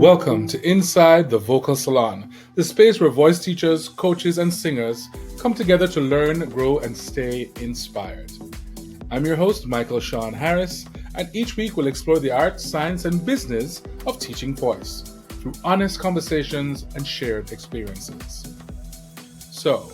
Welcome to Inside the Vocal Salon, the space where voice teachers, coaches, and singers come together to learn, grow, and stay inspired. I'm your host, Michael Sean Harris, and each week we'll explore the art, science, and business of teaching voice through honest conversations and shared experiences. So,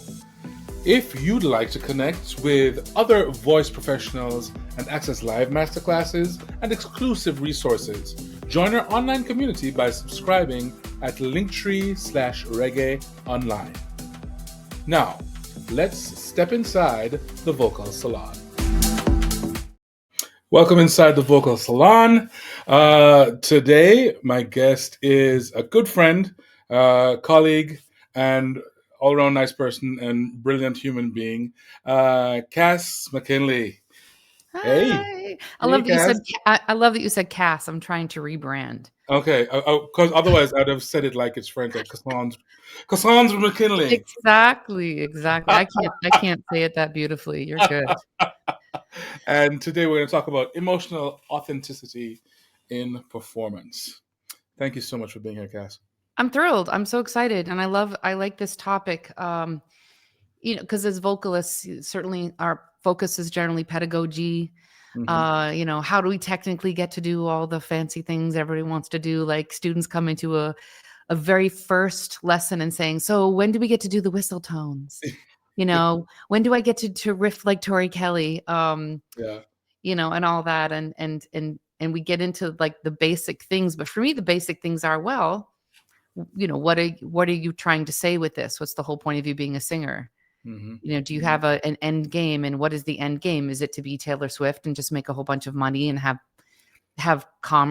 if you'd like to connect with other voice professionals and access live masterclasses and exclusive resources, join our online community by subscribing at linktree/reggae online. Now, let's step inside the vocal salon. Welcome inside the vocal salon. Today, my guest is a good friend, colleague, and all-around nice person and brilliant human being, Cass McKinley. Hi. Hey. I love that you Cass. said. I love that you said Cass. I'm trying to rebrand. Okay, because otherwise I'd have said it like it's French, like Cassandra McKinley. Exactly. I can't say it that beautifully. You're good. And today we're going to talk about emotional authenticity in performance. Thank you so much for being here, Cass. I'm thrilled. I'm so excited, and I like this topic. Because as vocalists, certainly our focus is generally pedagogy. Mm-hmm. How do we technically get to do all the fancy things everybody wants to do? Like students come into a very first lesson and saying, "So when do we get to do the whistle tones? When do I get to riff like Tori Kelly?" Yeah. And all that, and we get into like the basic things. But for me, the basic things are, well, what are you trying to say with this? What's the whole point of you being a singer? Mm-hmm. Do you have an end game, and what is the end game? Is it to be Taylor Swift and just make a whole bunch of money and have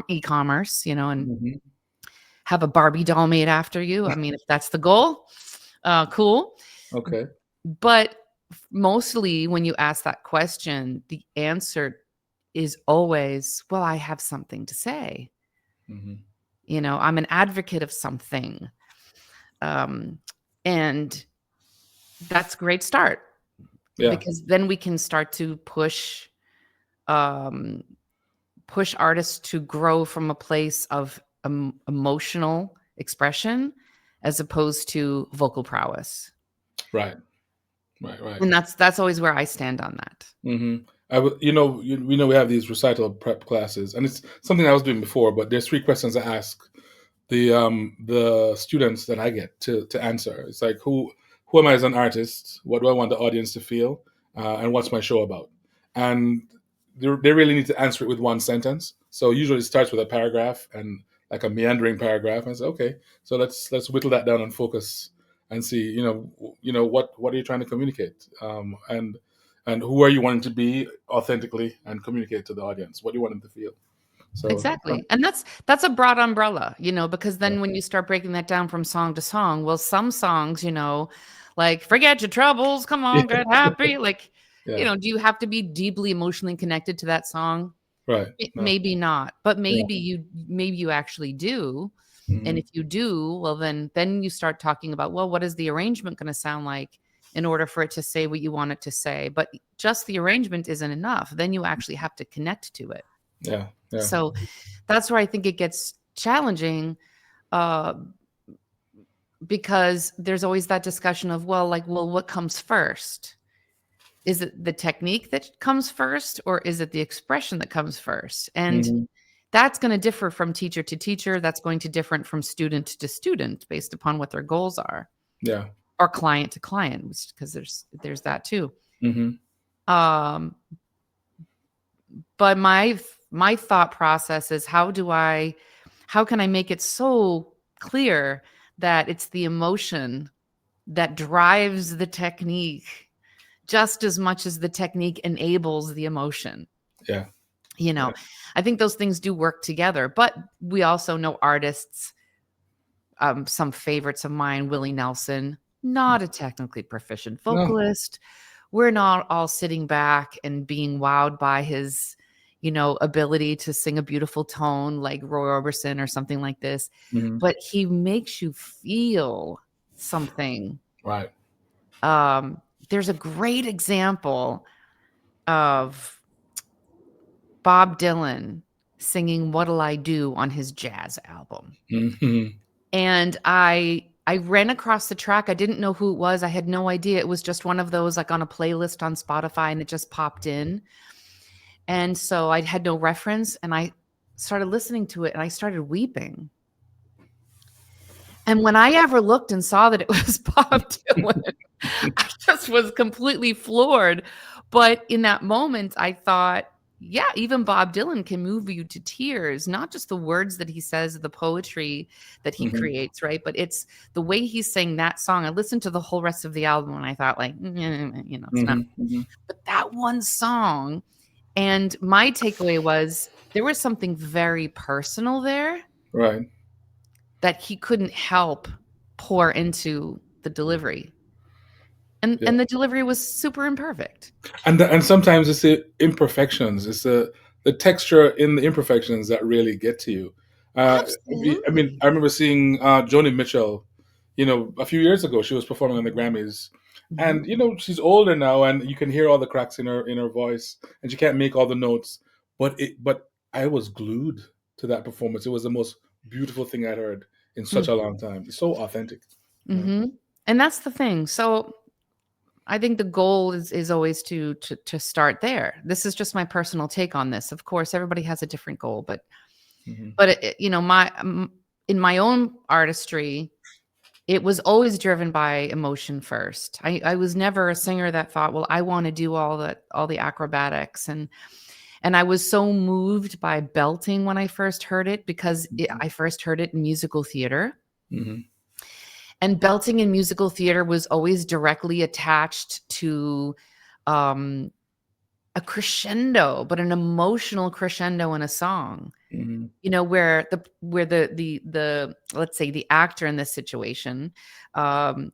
e-commerce, and Mm-hmm. have a Barbie doll made after you? I mean, if that's the goal, cool. Okay. But mostly when you ask that question, the answer is always, well, I have something to say. Mm-hmm. I'm an advocate of something. And that's a great start. Yeah. Because then we can start to push artists to grow from a place of emotional expression as opposed to vocal prowess. Right. And that's always where I stand on that. Mm-hmm. We know we have these recital prep classes, and it's something I was doing before. But there's 3 questions I ask the students that I get to answer. It's like, who am I as an artist? What do I want the audience to feel? And what's my show about? And they really need to answer it with one sentence. So usually it starts with a paragraph and like a meandering paragraph. And I say, okay, so let's whittle that down and focus and see, what are you trying to communicate? And who are you wanting to be authentically and communicate to the audience? What do you want them to feel? So Exactly. And that's a broad umbrella, because then yeah. when you start breaking that down from song to song, well, some songs, like forget your troubles, come on, get happy. Like, Yeah. do you have to be deeply emotionally connected to that song? Right. No. Maybe not, but Yeah. maybe you actually do. Mm-hmm. And if you do, well, then you start talking about, well, what is the arrangement going to sound like in order for it to say what you want it to say? But just the arrangement isn't enough. Then you actually have to connect to it. Yeah. Yeah. So that's where I think it gets challenging, because there's always that discussion of, well, what comes first? Is it the technique that comes first, or is it the expression that comes first? And Mm-hmm. that's going to differ from teacher to teacher. That's going to differ from student to student based upon what their goals are. Yeah. Or client to client, because there's that too. Mm-hmm. But my thought process is, how can I make it so clear that it's the emotion that drives the technique just as much as the technique enables the emotion? Yeah. I think those things do work together, but we also know artists, some favorites of mine, Willie Nelson, not a technically proficient vocalist. No. We're not all sitting back and being wowed by his, ability to sing a beautiful tone like Roy Orbison or something like this. Mm-hmm. But he makes you feel something. Right. There's a great example of Bob Dylan singing What'll I Do on his jazz album. Mm-hmm. And I ran across the track. I didn't know who it was. I had no idea. It was just one of those like on a playlist on Spotify, and it just popped in. And so I had no reference, and I started listening to it and I started weeping. And when I ever looked and saw that it was Bob Dylan, I just was completely floored. But in that moment, I thought, yeah, even Bob Dylan can move you to tears, not just the words that he says, the poetry that he Mm-hmm. creates, right? But it's the way he sang that song. I listened to the whole rest of the album and I thought, like, it's not. Mm-hmm. But that one song, and my takeaway was there was something very personal there Right. that he couldn't help pour into the delivery. Yeah. And the delivery was super imperfect. And sometimes it's the imperfections. It's the texture in the imperfections that really get to you. I mean, Absolutely. I remember seeing Joni Mitchell, a few years ago. She was performing on the Grammys, Mhm. and she's older now, and you can hear all the cracks in her voice, and she can't make all the notes. But I was glued to that performance. It was the most beautiful thing I'd heard in such Mm. a long time. It's so authentic. Yeah. Mhm. And that's the thing. So I think the goal is always to start there. This is just my personal take on this. Of course, everybody has a different goal, but Hmm. my in my own artistry, it was always driven by emotion first. I was never a singer that thought, well, I want to do all the acrobatics, and I was so moved by belting when I first heard it because I first heard it in musical theater. Hmm. And belting in musical theater was always directly attached to um, a crescendo, but an emotional crescendo in a song. Hmm. Where the let's say the actor in this situation, um,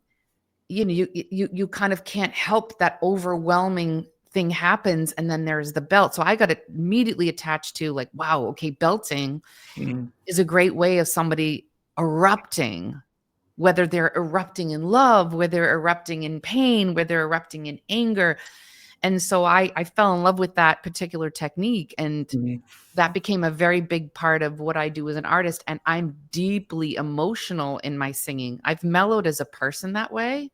you kind of can't help that overwhelming thing happens, and then there's the belt. So I got it immediately attached to like, wow, okay, belting Hmm. is a great way of somebody erupting, whether they're erupting in love, whether they're erupting in pain, whether they're erupting in anger. And so I fell in love with that particular technique. And Hmm. that became a very big part of what I do as an artist. And I'm deeply emotional in my singing. I've mellowed as a person that way,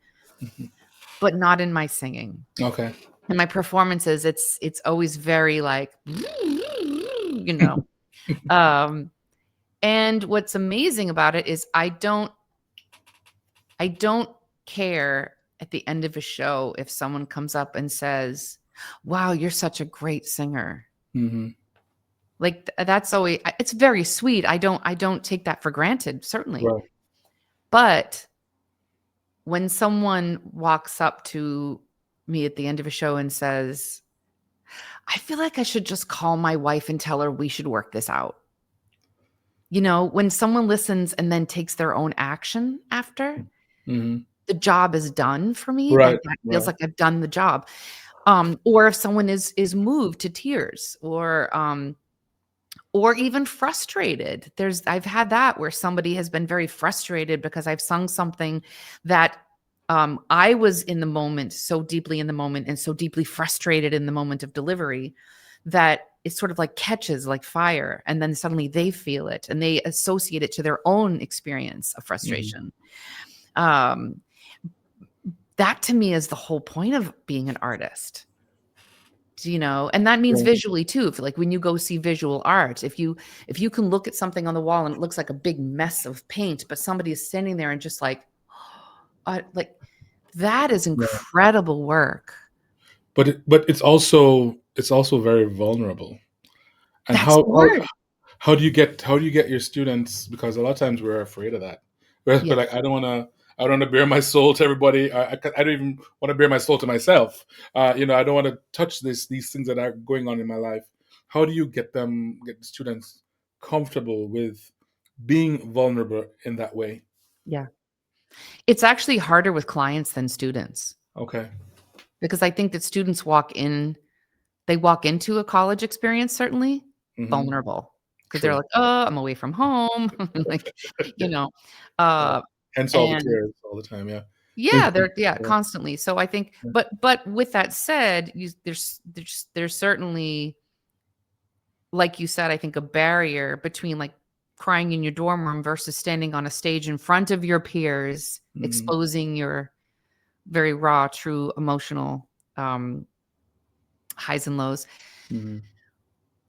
but not in my singing. Okay. In my performances, it's always very like, you know. Um, and what's amazing about it is I don't care at the end of a show if someone comes up and says, "Wow, you're such a great singer." Hmm. Like that's always it's very sweet. I don't take that for granted, certainly. Right. But when someone walks up to me at the end of a show and says, "I feel like I should just call my wife and tell her we should work this out." When someone listens and then takes their own action after, Hmm. the job is done for me. Right. Like that feels Right. like I've done the job. Or if someone is moved to tears or even frustrated. I've had that where somebody has been very frustrated because I've sung something that I was in the moment, so deeply in the moment and so deeply frustrated in the moment of delivery that it sort of like catches like fire. And then suddenly they feel it and they associate it to their own experience of Hmm. frustration. Um, that to me is the whole point of being an artist. And that means Right. visually too. If like when you go see visual art, if you can look at something on the wall and it looks like a big mess of paint, but somebody is standing there and just like that is Right. incredible work. But it's also very vulnerable. And That's the word. how do you get your students, because a lot of times we're afraid of that. We're like, Yes. I don't want to bare my soul to everybody. I don't even want to bare my soul to myself. I don't want to touch these things that are going on in my life. How do you get the students comfortable with being vulnerable in that way? Yeah. It's actually harder with clients than students Okay. because I think that students they walk into a college experience certainly Hmm. vulnerable because they're True. like, "Oh, I'm away from home." Like, you know, Yeah. uh, Hence all the and tears all the time. Yeah. yeah, they're yeah, Yeah. constantly. So I think but with that said, there's certainly like you said, I think a barrier between like crying in your dorm room versus standing on a stage in front of your peers, exposing your very raw, true emotional highs and lows.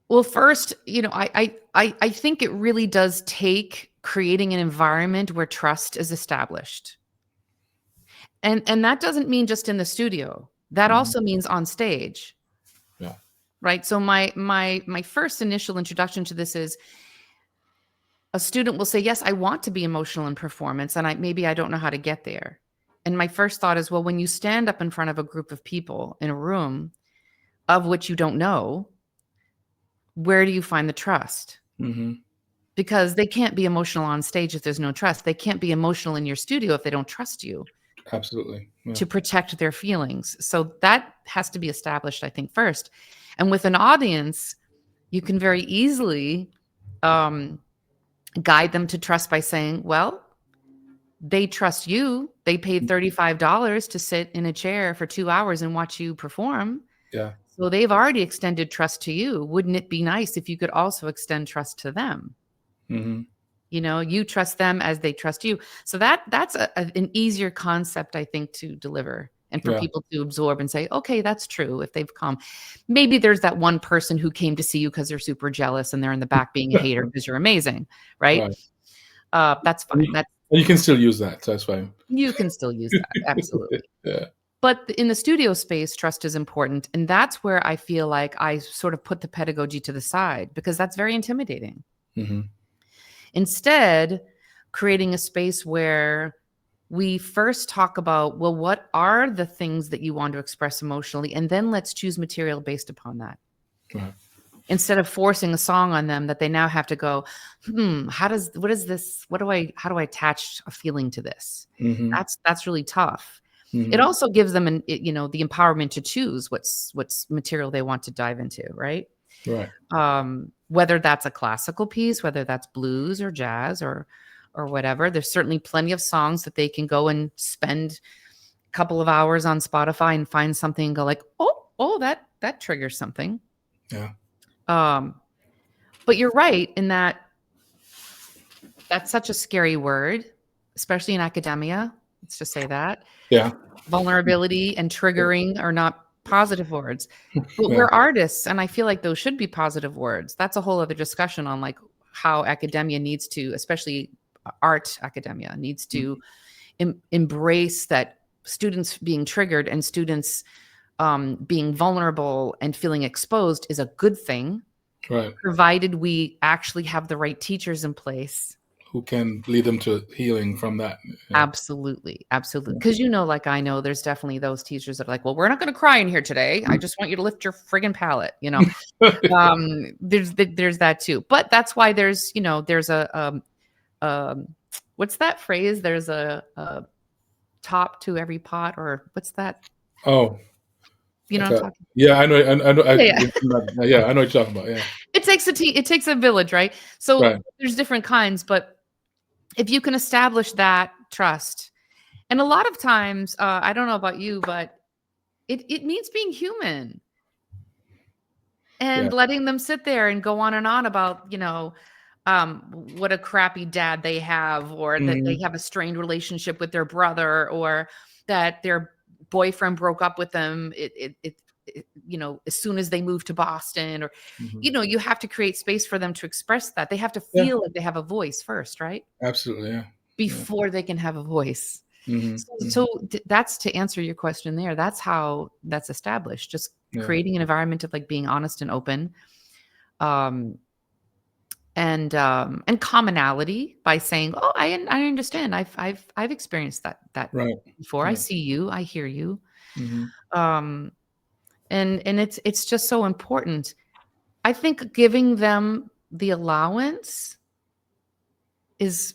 Well, first, I think it really does take creating an environment where trust is established. And that doesn't mean just in the studio. That also means on stage. Yeah. Right? So my first initial introduction to this is a student will say, "Yes, I want to be emotional in performance, and maybe I don't know how to get there." And my first thought is, well, when you stand up in front of a group of people in a room of which you don't know, where do you find the trust? Because they can't be emotional on stage if there's no trust. They can't be emotional in your studio if they don't trust you. Absolutely. Yeah. To protect their feelings. So that has to be established, I think, first. And with an audience, you can very easily guide them to trust by saying, well, they trust you. They paid $35 to sit in a chair for 2 hours and watch you perform. Yeah. So they've already extended trust to you. Wouldn't it be nice if you could also extend trust to them? You trust them as they trust you. So that's an easier concept, I think, to deliver and for people to absorb and say, okay, that's true. If they've come, maybe there's that one person who came to see you because they're super jealous and they're in the back being a hater because you're amazing. Right. That's fine. And you can still use that. So that's fine. You can still use that. Absolutely. Yeah. But in the studio space, trust is important. And that's where I feel like I sort of put the pedagogy to the side because that's very intimidating. Instead, creating a space where we first talk about, well, what are the things that you want to express emotionally? And then let's choose material based upon that. Right. Instead of forcing a song on them that they now have to go, how do I attach a feeling to this? That's really tough. It also gives them the empowerment to choose what's material they want to dive into. Right. Right. Whether that's a classical piece, whether that's blues or jazz or whatever, there's certainly plenty of songs that they can go and spend a couple of hours on Spotify and find something and go like, oh, that triggers something. Yeah. But you're right in that that's such a scary word, especially in academia. Let's just say that. Yeah. Vulnerability and triggering are not positive words, but we're artists, and I feel like those should be positive words. That's a whole other discussion on like how academia needs to, especially art academia, needs to embrace that students being triggered and students being vulnerable and feeling exposed is a good thing, right? Provided we actually have the right teachers in place who can lead them to healing from that. Yeah. Absolutely. Because like I know, there's definitely those teachers that are like, well, we're not going to cry in here today. I just want you to lift your friggin' palate. There's that too. But that's why there's a what's that phrase? There's a top to every pot, or what's that? Oh, you know what I'm talking? Yeah, I know. I know. Yeah. Yeah, I know what you're talking about. Yeah. It takes a village, right? So there's different kinds, but if you can establish that trust, and a lot of times, I don't know about you, but it means being human and letting them sit there and go on and on about, what a crappy dad they have, or that they have a strained relationship with their brother, or that their boyfriend broke up with them. As soon as they moved to Boston, or, you have to create space for them to express that. They have to feel like they have a voice first, right? Absolutely. Yeah. Before they can have a voice. So that's to answer your question there. That's how that's established. Just creating an environment of like being honest and open, and commonality by saying, "Oh, I understand. I've experienced that before. I see you. I hear you." And it's just so important. I think giving them the allowance is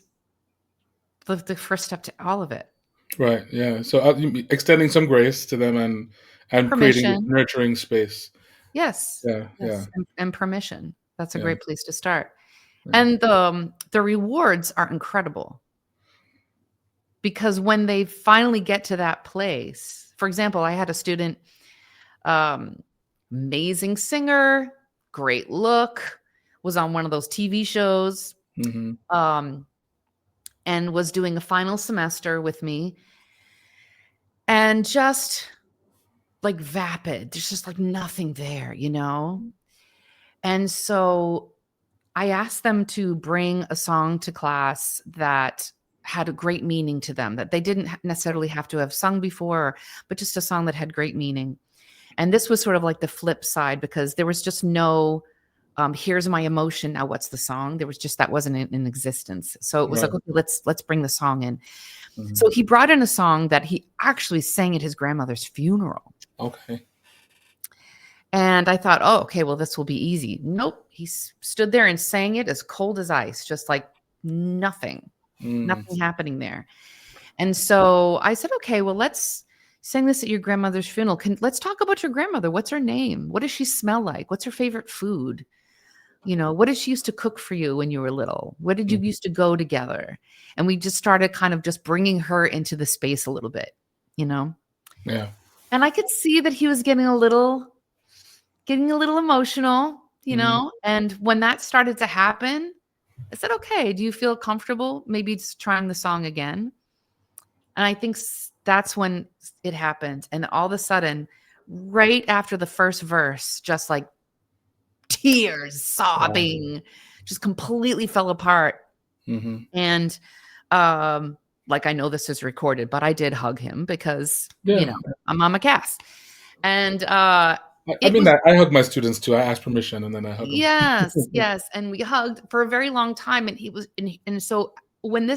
the first step to all of it. Right. Yeah. So extending some grace to them and creating a nurturing space. Yes. Yeah. Yes. Yeah. And permission. That's a great place to start. Yeah. And the rewards are incredible, because when they finally get to that place, for example, I had a student, amazing singer, great look, was on one of those TV shows, and was doing a final semester with me, and just like vapid. There's just like nothing there, you know? And so I asked them to bring a song to class that had a great meaning to them, that they didn't necessarily have to have sung before, but just a song that had great meaning. And this was sort of like the flip side, because there was just no, here's my emotion. Now what's the song? There was just, that wasn't in existence. So it was like, okay, let's bring the song in. So he brought in a song that he actually sang at his grandmother's funeral. Okay. And I thought, oh, okay, well, this will be easy. Nope. He stood there and sang it as cold as ice, just like nothing happening there. And so I said, okay, well, let's sing this at your grandmother's funeral. Let's talk about your grandmother. What's her name? What does she smell like? What's her favorite food? You know, what did she used to cook for you when you were little? Where did you used to go together? And we just started kind of just bringing her into the space a little bit, you know? Yeah. And I could see that he was getting a little emotional, you know? And when that started to happen, I said, okay, do you feel comfortable maybe just trying the song again? And I think that's when it happened. And all of a sudden, right after the first verse, just like tears, sobbing, just completely fell apart. And like, I know this is recorded, but I did hug him because, you know, I'm Mama Cass. And I hug my students too. I ask permission and then I hug them. Yes. And we hugged for a very long time. And he was, and so when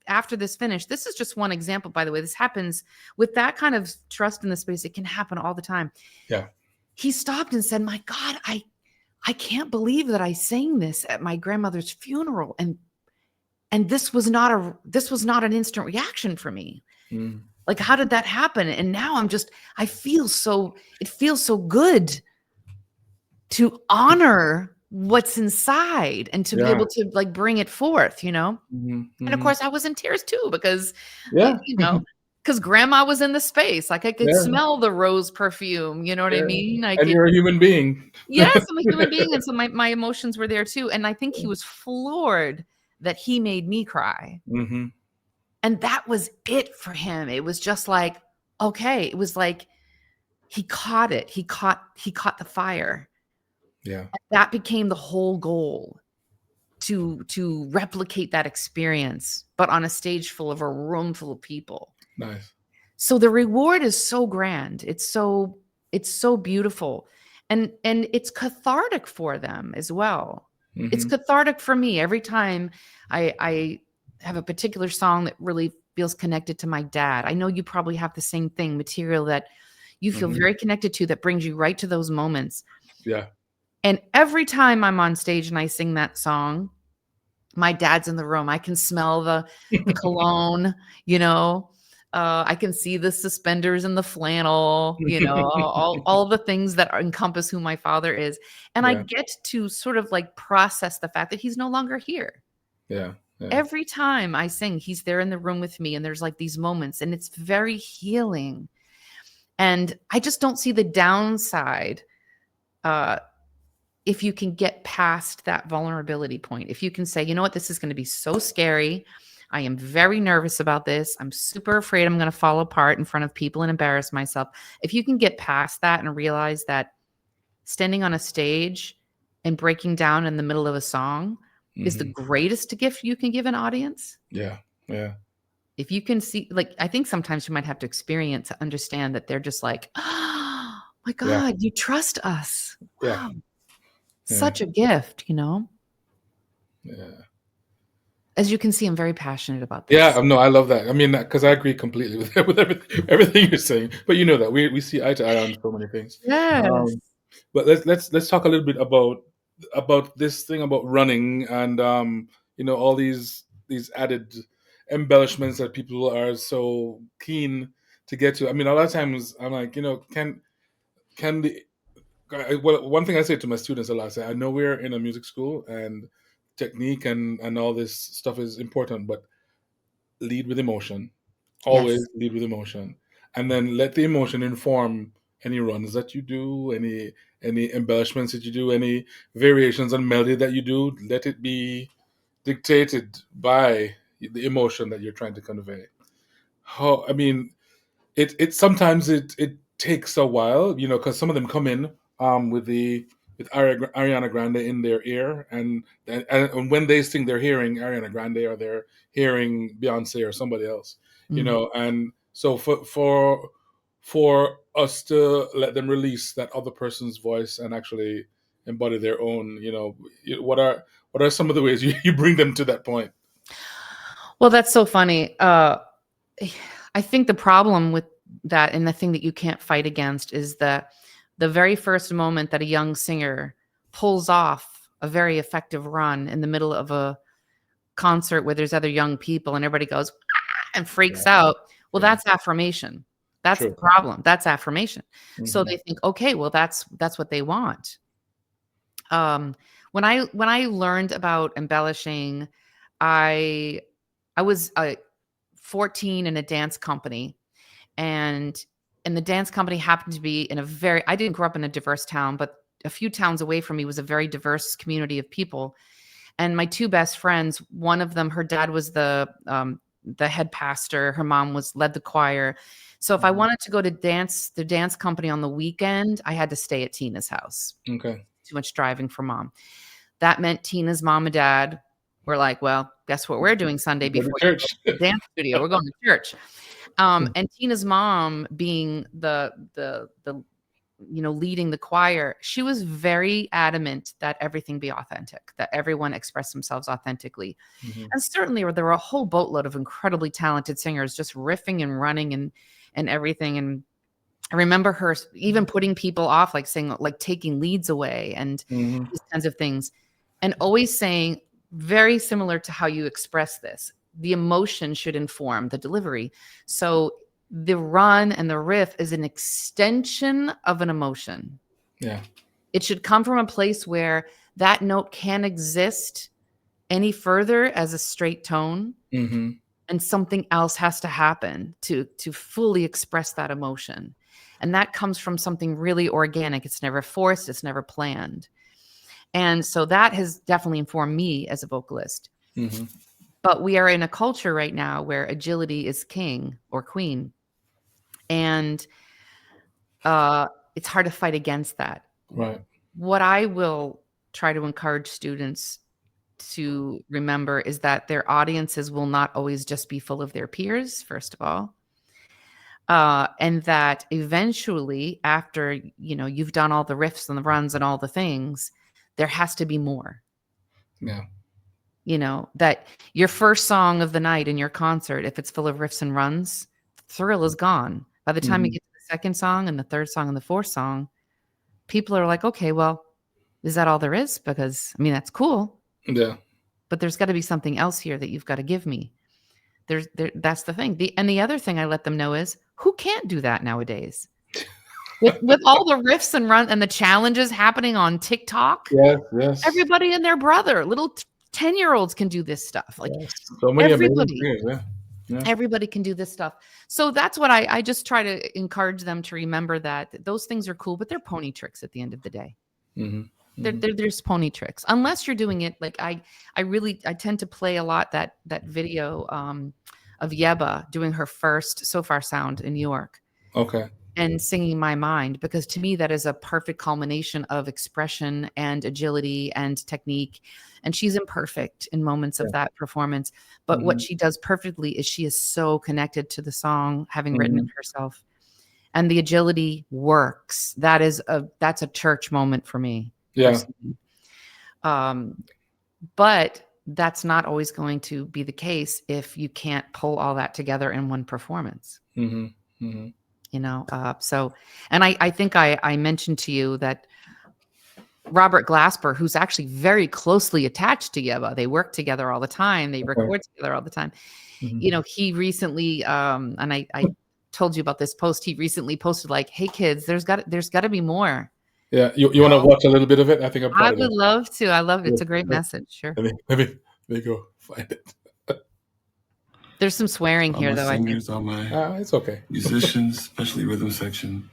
after this finished, this is just one example, by the way. This happens with that kind of trust in the space. It can happen all the time. Yeah. He stopped and said, my God, I can't believe that I sang this at my grandmother's funeral. And this was not an instant reaction for me. Like, how did that happen? And now it feels so good to honor what's inside and to be able to like bring it forth, you know? And of course I was in tears too, because, you know, because grandma was in the space. Like, I could smell the rose perfume, you know what I mean? And you're a human being. Yes, I'm a human being. And so my emotions were there too. And I think he was floored that he made me cry. And that was it for him. It was just like, okay. It was like, he caught it. He caught the fire. Yeah. And that became the whole goal, to replicate that experience, but on a stage full of a room full of people. Nice. So the reward is so grand. It's so beautiful. And it's cathartic for them as well. It's cathartic for me every time I have a particular song that really feels connected to my dad. I know you probably have the same thing, material that you feel very connected to, that brings you right to those moments. Yeah. And every time I'm on stage and I sing that song, my dad's in the room. I can smell the cologne, you know, I can see the suspenders and the flannel, you know, all the things that encompass who my father is. And I get to sort of like process the fact that he's no longer here. Yeah. Every time I sing, he's there in the room with me. And there's like these moments, and it's very healing. And I just don't see the downside if you can get past that vulnerability point. If you can say, you know what, this is going to be so scary. I am very nervous about this. I'm super afraid I'm going to fall apart in front of people and embarrass myself. If you can get past that and realize that standing on a stage and breaking down in the middle of a song is the greatest gift you can give an audience. Yeah. Yeah. If you can see, like, I think sometimes you might have to experience to understand that they're just like, oh my God, you trust us. Wow. Such a gift, you know? Yeah. As you can see, I'm very passionate about this. Yeah, no, I love that. I mean, because I agree completely with everything you're saying. But you know that we see eye to eye on so many things. Yes. But let's talk a little bit about this thing about running and you know, all these added embellishments that people are so keen to get to. I mean, a lot of times I'm like, you know, can one thing I say to my students a lot, I say, I know we're in a music school and technique and all this stuff is important, but lead with emotion. Always lead with emotion. And then let the emotion inform any runs that you do, any embellishments that you do, any variations on melody that you do, let it be dictated by the emotion that you're trying to convey. How I mean, it sometimes it takes a while, because some of them come in with Ariana Grande in their ear, and when they sing, they're hearing Ariana Grande or they're hearing Beyonce or somebody else, and so for us to let them release that other person's voice and actually embody their own, what are some of the ways you bring them to that point? Well, that's so funny. I think the problem with that, and the thing that you can't fight against, is that the very first moment that a young singer pulls off a very effective run in the middle of a concert where there's other young people and everybody goes and freaks out. Well, that's affirmation. That's the problem. That's affirmation. So they think, okay, well, that's what they want. When I learned about embellishing, I was 14 in a dance company, and the dance company happened to be in I didn't grow up in a diverse town, but a few towns away from me was a very diverse community of people. And my two best friends, one of them, her dad was the head pastor, her mom led the choir. So if I wanted to go to the dance company on the weekend, I had to stay at Tina's house. Okay. Too much driving for mom. That meant Tina's mom and dad were like, well, guess what we're doing Sunday before you go to the dance studio? We're going to church. And Tina's mom, being the leading the choir, she was very adamant that everything be authentic, that everyone express themselves authentically. And certainly there were a whole boatload of incredibly talented singers just riffing and running and everything. And I remember her even putting people off, like saying, like taking leads away and these kinds of things, and always saying, very similar to how you express this, the emotion should inform the delivery. So the run and the riff is an extension of an emotion. Yeah. It should come from a place where that note can't exist any further as a straight tone. And something else has to happen to fully express that emotion. And that comes from something really organic. It's never forced. It's never planned. And so that has definitely informed me as a vocalist. But we are in a culture right now where agility is king or queen. And it's hard to fight against that. Right. What I will try to encourage students to remember is that their audiences will not always just be full of their peers, first of all. And that eventually, after, you've done all the riffs and the runs and all the things, there has to be more. Yeah. That your first song of the night in your concert, if it's full of riffs and runs, the thrill is gone. By the time you get to the second song and the third song and the fourth song, people are like, okay, well, is that all there is? Because, that's cool. Yeah. But there's got to be something else here that you've got to give me. That's the thing. The other thing I let them know is, who can't do that nowadays? With all the riffs and run and the challenges happening on TikTok, yes, everybody and their brother, little 10-year-olds can do this stuff. Like so many everybody, yeah. Everybody can do this stuff. So that's what I just try to encourage them to remember, that those things are cool, but they're pony tricks at the end of the day. There's pony tricks, unless you're doing it like I tend to play a lot that video of Yeba doing her first So Far Sound in New York. Okay. And singing My Mind, because to me that is a perfect culmination of expression and agility and technique. And she's imperfect in moments of that performance, but what she does perfectly is she is so connected to the song, having written it herself, and the agility works. That's a church moment for me. Yeah. But that's not always going to be the case if you can't pull all that together in one performance. So, and I think I mentioned to you that Robert Glasper, who's actually very closely attached to Yeba, they work together all the time. They record together all the time. He recently, and I told you about this post. He recently posted like, "Hey kids, there's got to be more." Yeah, you want to watch a little bit of it? I think I would love to. I love it. It's a great message. Sure. Let me go find it. There's some swearing here, though. Singers, all my it's okay. musicians, especially rhythm section.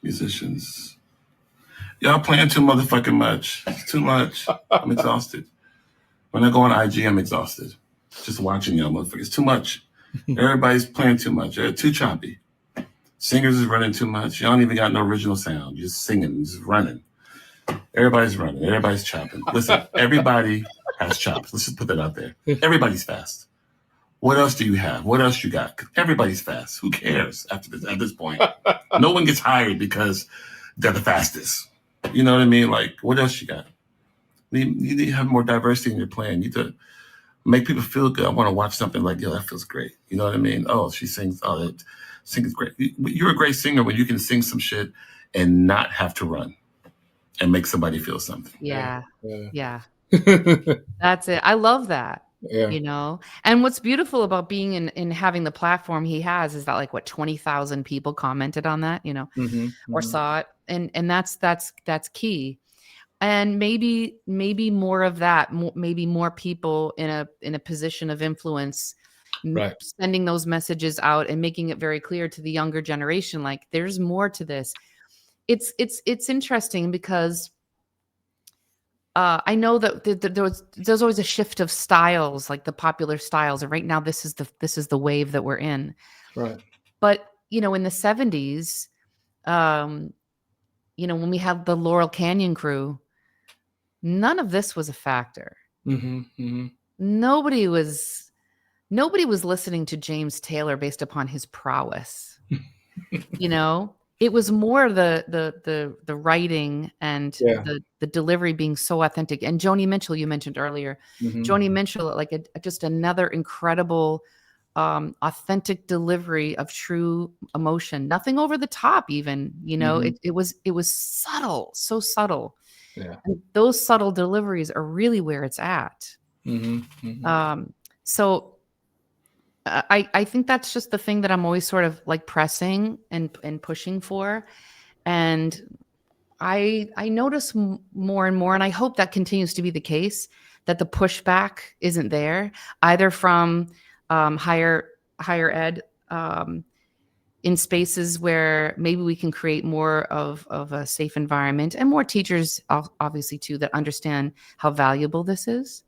musicians. Y'all playing too motherfucking much. It's too much. I'm exhausted. When I go on IG, I'm exhausted. Just watching y'all motherfuckers. It's too much. Everybody's playing too much. They're too choppy. Singers is running too much. Y'all don't even got no original sound. You're just singing, just running. Everybody's running. Everybody's chopping. Listen, everybody has chops. Let's just put that out there. Everybody's fast. What else do you have? What else you got? Everybody's fast. Who cares at this point? No one gets hired because they're the fastest. You know what I mean? Like, what else you got? You need to have more diversity in your plan. You need to make people feel good. I want to watch something like, yo, that feels great. You know what I mean? Oh, she sings. Oh, that sings great. You're a great singer when you can sing some shit and not have to run and make somebody feel something. Yeah. That's it. I love that. Yeah. You know, and what's beautiful about being in having the platform he has is that like what 20,000 people commented on that, you know, or saw it, and that's key. And maybe more of that, maybe more people in a position of influence, right, sending those messages out and making it very clear to the younger generation, like there's more to this. It's interesting because I know that there's always a shift of styles, like the popular styles, and right now this is the wave that we're in. Right. But you know, in the 70s, you know, when we had the Laurel Canyon crew, none of this was a factor. Nobody was listening to James Taylor based upon his prowess. You know, it was more the writing and the delivery being so authentic. And Joni Mitchell, you mentioned earlier, Joni Mitchell, like just another incredible, authentic delivery of true emotion. Nothing over the top, even. You know, it was subtle, so subtle. Yeah, and those subtle deliveries are really where it's at. So. I think that's just the thing that I'm always sort of like pressing and pushing for. And I notice more and more, and I hope that continues to be the case, that the pushback isn't there either from higher ed in spaces where maybe we can create more of a safe environment, and more teachers obviously too that understand how valuable this is.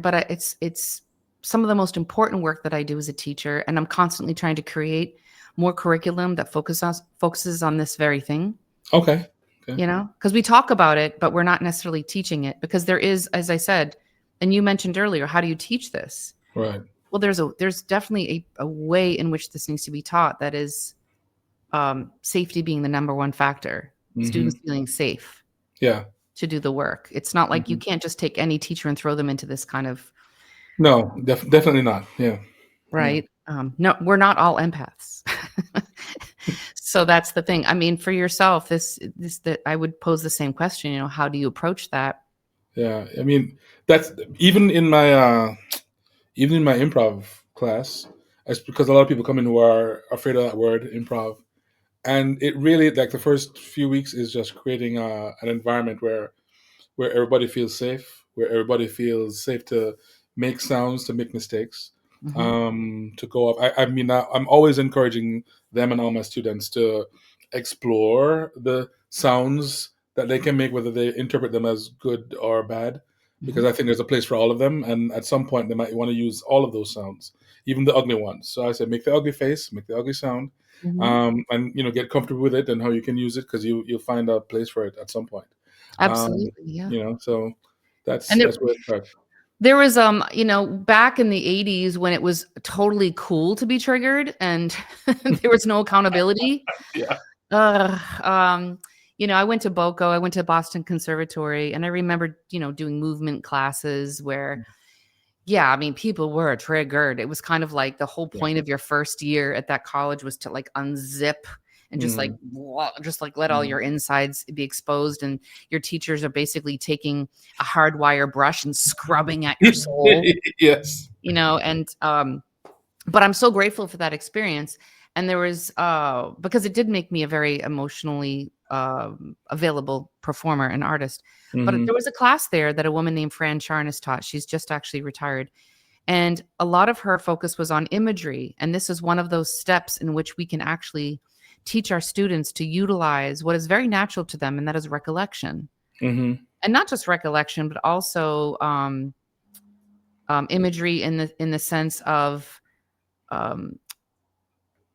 But it's some of the most important work that I do as a teacher, and I'm constantly trying to create more curriculum that focuses on this very thing. Okay. You know, because we talk about it, but we're not necessarily teaching it, because there is, as I said, and you mentioned earlier, how do you teach this? Right. Well, there's definitely a way in which this needs to be taught, that is safety being the number one factor. Students feeling safe. Yeah. To do the work. It's not like you can't just take any teacher and throw them into this kind of. No, definitely not. Yeah. Right. No, we're not all empaths. So that's the thing. I mean, for yourself, that I would pose the same question, you know, how do you approach that? Yeah. I mean, that's even in my improv class, because a lot of people come in who are afraid of that word, improv. And it really, like, the first few weeks is just creating an environment where everybody feels safe, where everybody feels safe to make sounds, to make mistakes, to go off. I mean, I'm always encouraging them and all my students to explore the sounds that they can make, whether they interpret them as good or bad, because I think there's a place for all of them. And at some point, they might want to use all of those sounds, even the ugly ones. So I said, make the ugly face, make the ugly sound, and, you know, get comfortable with it and how you can use it, because you'll find a place for it at some point. Absolutely. Yeah. You know, so that's And where it starts. There was, you know, back in the 80s when it was totally cool to be triggered and there was no accountability. Yeah. You know, I went to BOCO, I went to Boston Conservatory, and I remember, you know, doing movement classes where, I mean, people were triggered. It was kind of like the whole point of your first year at that college was to like unzip and just like let all your insides be exposed. And your teachers are basically taking a hardwire brush and scrubbing at your soul. Yes. You know, and but I'm so grateful for that experience. And there was because it did make me a very emotionally available performer and artist. But there was a class there that a woman named Fran Charnas taught. She's just actually retired. And a lot of her focus was on imagery. And this is one of those steps in which we can actually teach our students to utilize what is very natural to them, and that is recollection. Mm-hmm. And not just recollection, but also imagery in the sense of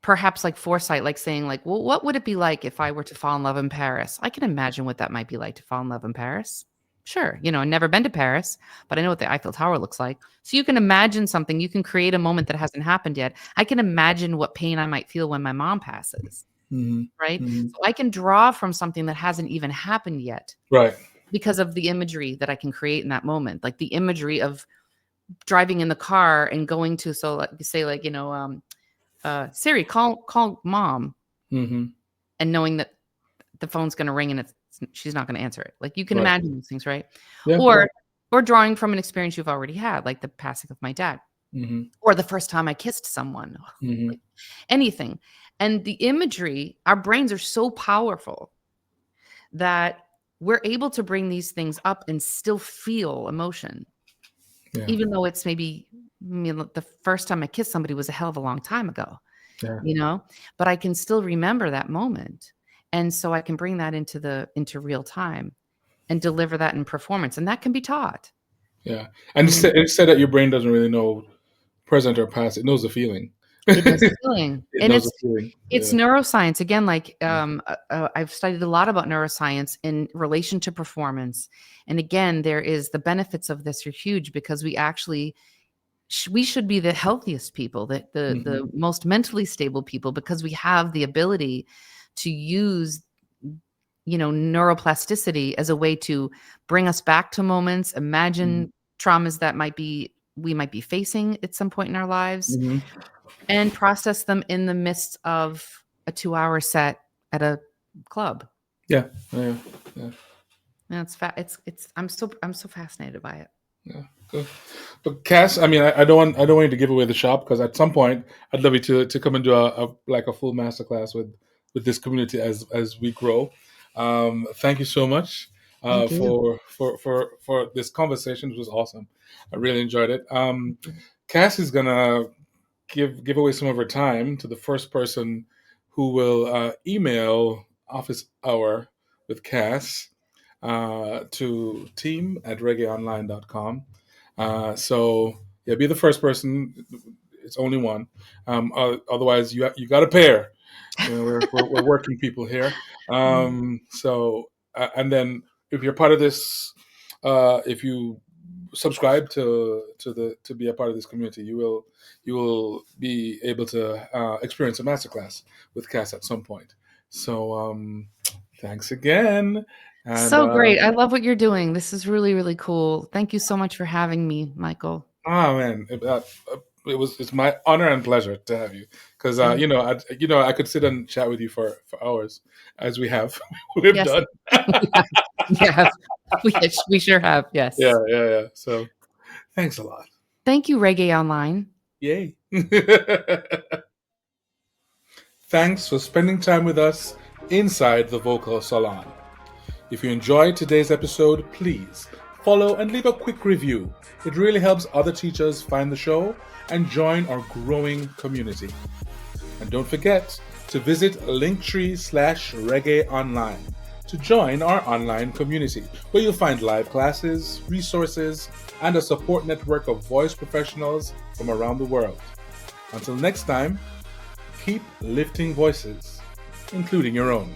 perhaps like foresight, like saying like, well, what would it be like if I were to fall in love in Paris? I can imagine what that might be like to fall in love in Paris. Sure. I've never been to Paris, but I know what the Eiffel Tower looks like. So you can imagine something. You can create a moment that hasn't happened yet. I can imagine what pain I might feel when my mom passes. Mm-hmm. Right. Mm-hmm. So I can draw from something that hasn't even happened yet. Right. Because of the imagery that I can create in that moment, like the imagery of driving in the car and going to, Siri, call mom, Mm-hmm. and knowing that the phone's going to ring and she's not going to answer it. Like you can Right. imagine these things, right? Yeah, or drawing from an experience you've already had, like the passing of my dad, mm-hmm. or the first time I kissed someone, Mm-hmm. like anything. And the imagery, our brains are so powerful that we're able to bring these things up and still feel emotion. Yeah. Even though it's maybe, the first time I kissed somebody was a hell of a long time ago, Yeah. but I can still remember that moment. And so I can bring that into real time and deliver that in performance. And that can be taught. Yeah. And it said that your brain doesn't really know present or past. It knows the feeling. It knows the feeling. It knows the feeling. It's neuroscience. Again, like I've studied a lot about neuroscience in relation to performance. And again, there is the benefits of this are huge because we actually, we should be the healthiest people, the most mentally stable people, because we have the ability to use, neuroplasticity as a way to bring us back to moments, imagine traumas that we might be facing at some point in our lives, and process them in the midst of a 2-hour set at a club. Yeah. And I'm so fascinated by it. Yeah. Good. But Cass, I mean, I don't want you to give away the shop, because at some point I'd love you to come and do a full masterclass with this community as we grow. Thank you so much for this conversation. It was awesome. I really enjoyed it. Cass is gonna give away some of her time to the first person who will email office hour with Cass to team@reggaeonline.com. So be the first person. It's only one. Otherwise, you got a pair. We're working people here. So and then if you're part of this, if you subscribe to be a part of this community, you will be able to experience a masterclass with Cass at some point. So thanks again. And, so great. I love what you're doing. This is really, really cool. Thank you so much for having me, Michael. Oh man, it's my honor and pleasure to have you, because I could sit and chat with you for hours, as we've done. Yeah, we sure have. Yes. Yeah. So, thanks a lot. Thank you, Reggae Online. Yay. Thanks for spending time with us inside the Vocal Salon. If you enjoyed today's episode, please follow and leave a quick review. It really helps other teachers find the show and join our growing community. And don't forget to visit linktree/reggaeonline to join our online community, where you'll find live classes, resources, and a support network of voice professionals from around the world. Until next time, keep lifting voices, including your own.